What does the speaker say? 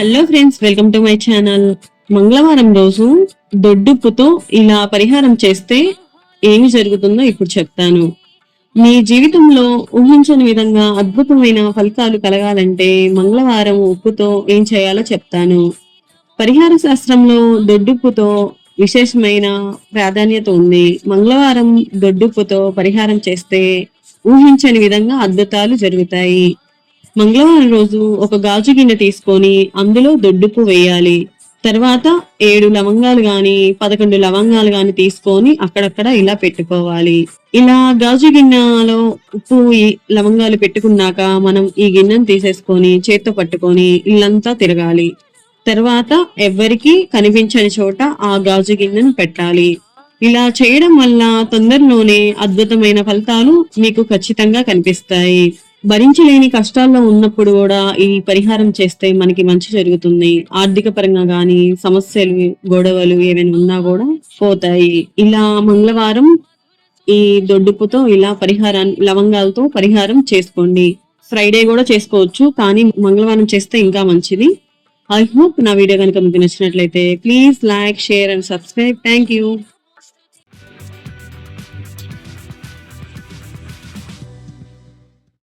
Hello friends, welcome to my channel. మంగళవారం రోజు దొడ్డుప్పుతో ఇలా పరిహారం చేస్తే ఏమి జరుగుతుందో ఇప్పుడు చెప్తాను. మీ జీవితంలో ఊహించని విధంగా అద్భుతమైన ఫలితాలు కలగాలంటే మంగళవారం ఉప్పుతో ఏం చేయాలో చెప్తాను. పరిహార శాస్త్రంలో దొడ్డుప్పుతో విశేషమైన ప్రాధాన్యత ఉంది. మంగళవారం దొడ్డుప్పుతో పరిహారం చేస్తే ఊహించని విధంగా అద్భుతాలు జరుగుతాయి. మంగళవారం రోజు ఒక గాజు గిన్నె తీసుకొని అందులో దొడ్డుప్పు వేయాలి. తర్వాత 7 లవంగాలు గాని 11 లవంగాలు గాని తీసుకొని అక్కడక్కడ ఇలా పెట్టుకోవాలి. ఇలా గాజు గిన్నెలో ఉప్పు లవంగాలు పెట్టుకున్నాక మనం ఈ గిన్నెను తీసేసుకొని చేత్తో పట్టుకొని ఇల్లంతా తిరగాలి. తర్వాత ఎవ్వరికీ కనిపించని చోట ఆ గాజు గిన్నెను పెట్టాలి. ఇలా చేయడం వల్ల తొందరలోనే అద్భుతమైన ఫలితాలు మీకు ఖచ్చితంగా కనిపిస్తాయి. భరించలేని కష్టాల్లో ఉన్నప్పుడు కూడా ఈ పరిహారం చేస్తే మనకి మంచి జరుగుతుంది. ఆర్థిక పరంగా గాని సమస్యలు, గొడవలు ఏమైనా ఉన్నా కూడా పోతాయి. ఇలా మంగళవారం ఈ దొడ్డుపుతో ఇలా లవంగాలతో పరిహారం చేసుకోండి. ఫ్రైడే కూడా చేసుకోవచ్చు, కానీ మంగళవారం చేస్తే ఇంకా మంచిది. ఐ హోప్ నా వీడియో కనుక మీకు నచ్చినట్లయితే please like, share and subscribe. Thank you.